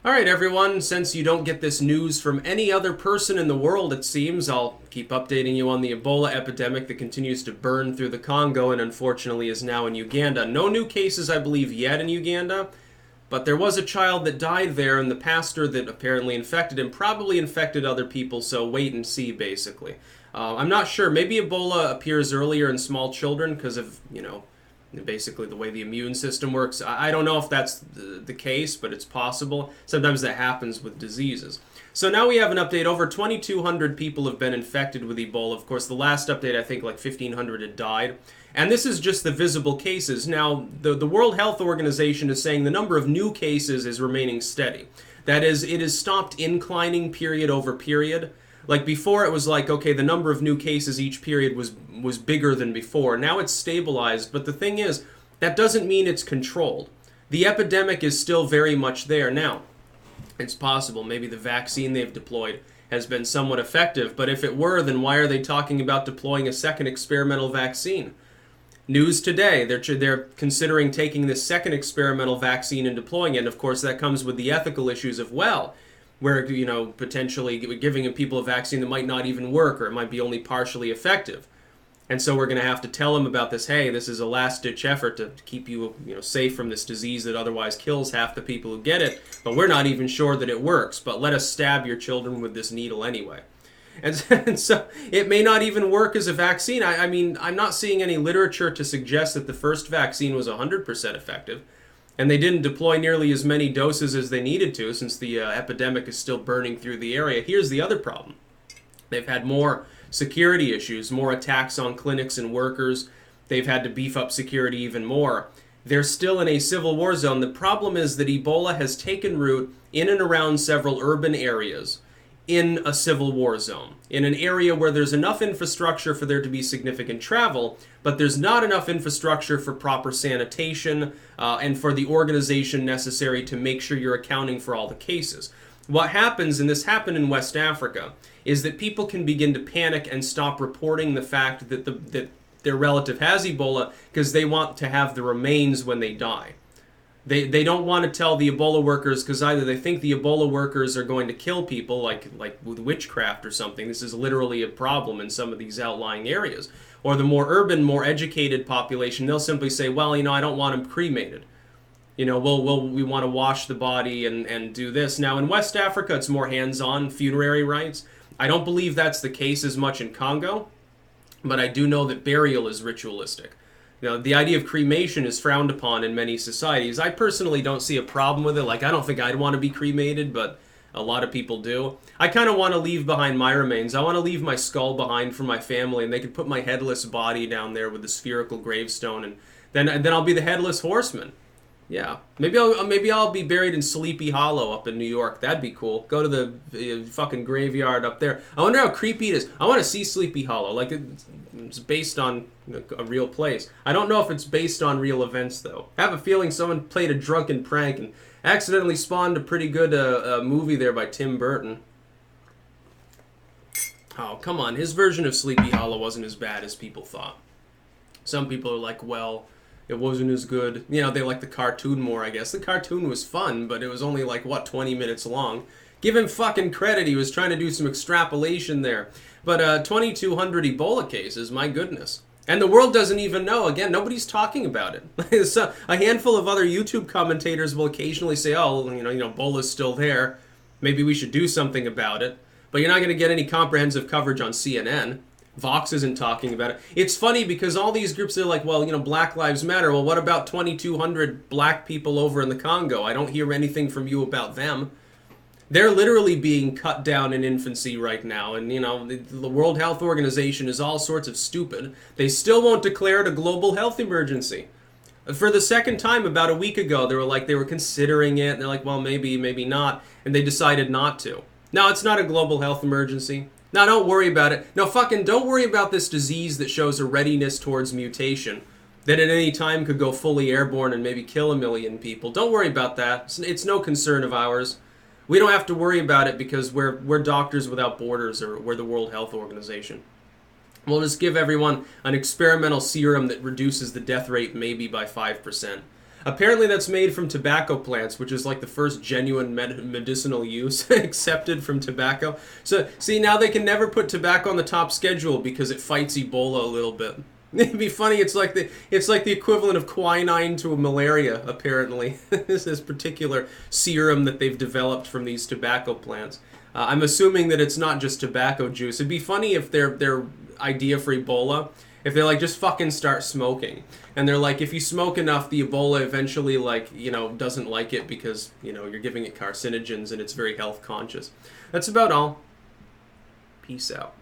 Alright everyone, since you don't get this news from any other person in the world it seems, I'll keep updating you on the Ebola epidemic that continues to burn through the Congo and unfortunately is now in Uganda. No new cases I believe yet in Uganda, but there was a child that died there and the pastor that apparently infected him probably infected other people, so wait and see basically. I'm not sure, maybe Ebola appears earlier in small children because of, basically the way the immune system works. I don't know if that's the case, but it's possible. Sometimes that happens with diseases. So now we have an update. Over 2,200 people have been infected with Ebola. Of course, the last update, I think like 1,500 had died. And this is just the visible cases. Now, the World Health Organization is saying the number of new cases is remaining steady. That is, it has stopped inclining period over period. Like before it was like, okay, the number of new cases each period was bigger than before. Now it's stabilized, but the thing is, that doesn't mean it's controlled. The epidemic is still very much there. Now, it's possible maybe the vaccine they've deployed has been somewhat effective, but if it were, then why are they talking about deploying a second experimental vaccine? News today, they're considering taking this second experimental vaccine and deploying it, and of course that comes with the ethical issues of, well, where, potentially giving people a vaccine that might not even work or it might be only partially effective. And so we're going to have to tell them about this, hey, this is a last-ditch effort to keep you, safe from this disease that otherwise kills half the people who get it, but we're not even sure that it works, but let us stab your children with this needle anyway. And so it may not even work as a vaccine. I mean, I'm not seeing any literature to suggest that the first vaccine was 100% effective. And they didn't deploy nearly as many doses as they needed to since the epidemic is still burning through the area. Here's the other problem. They've had more security issues, more attacks on clinics and workers. They've had to beef up security even more. They're still in a civil war zone. The problem is that Ebola has taken root in and around several urban areas in a civil war zone, in an area where there's enough infrastructure for there to be significant travel, but there's not enough infrastructure for proper sanitation and for the organization necessary to make sure you're accounting for all the cases. What happens, and this happened in West Africa, is that people can begin to panic and stop reporting the fact that their relative has Ebola because they want to have the remains when they die. They don't want to tell the Ebola workers because either they think the Ebola workers are going to kill people like with witchcraft or something. This is literally a problem in some of these outlying areas. Or the more urban, more educated population, they'll simply say, well, I don't want them cremated. We want to wash the body and do this. Now, in West Africa, it's more hands-on funerary rites. I don't believe that's the case as much in Congo, but I do know that burial is ritualistic. The idea of cremation is frowned upon in many societies. I personally don't see a problem with it. Like, I don't think I'd want to be cremated, but a lot of people do. I kind of want to leave behind my remains. I want to leave my skull behind for my family, and they could put my headless body down there with a spherical gravestone, and then I'll be the headless horseman. Yeah, maybe I'll be buried in Sleepy Hollow up in New York. That'd be cool. Go to the fucking graveyard up there. I wonder how creepy it is. I want to see Sleepy Hollow. Like it's based on a real place. I don't know if it's based on real events though. I have a feeling someone played a drunken prank and accidentally spawned a pretty good movie there by Tim Burton. Oh, come on. His version of Sleepy Hollow wasn't as bad as people thought. Some people are like, well, it wasn't as good. They like the cartoon more, I guess. The cartoon was fun, but it was only 20 minutes long. Give him fucking credit. He was trying to do some extrapolation there. But 2,200 Ebola cases, my goodness. And the world doesn't even know. Again, nobody's talking about it. So a handful of other YouTube commentators will occasionally say, oh, Ebola's still there. Maybe we should do something about it. But you're not going to get any comprehensive coverage on CNN. Vox isn't talking about it. It's funny because all these groups are like, well, Black Lives Matter. Well, what about 2,200 black people over in the Congo? I don't hear anything from you about them. They're literally being cut down in infancy right now. And, the World Health Organization is all sorts of stupid. They still won't declare it a global health emergency. For the second time about a week ago, they were considering it. And they're like, well, maybe not. And they decided not to. No, it's not a global health emergency. Now, don't worry about it. No, fucking don't worry about this disease that shows a readiness towards mutation that at any time could go fully airborne and maybe kill 1 million people. Don't worry about that. It's no concern of ours. We don't have to worry about it because we're Doctors Without Borders or we're the World Health Organization. We'll just give everyone an experimental serum that reduces the death rate maybe by 5%. Apparently that's made from tobacco plants, which is like the first genuine medicinal use accepted from tobacco. So, see, now they can never put tobacco on the top schedule because it fights Ebola a little bit. It'd be funny. It's like the equivalent of quinine to a malaria. Apparently, this particular serum that they've developed from these tobacco plants. I'm assuming that it's not just tobacco juice. It'd be funny if their idea for Ebola, if they like just fucking start smoking, and they're like, if you smoke enough, the Ebola eventually doesn't like it because you're giving it carcinogens and it's very health conscious. That's about all. Peace out.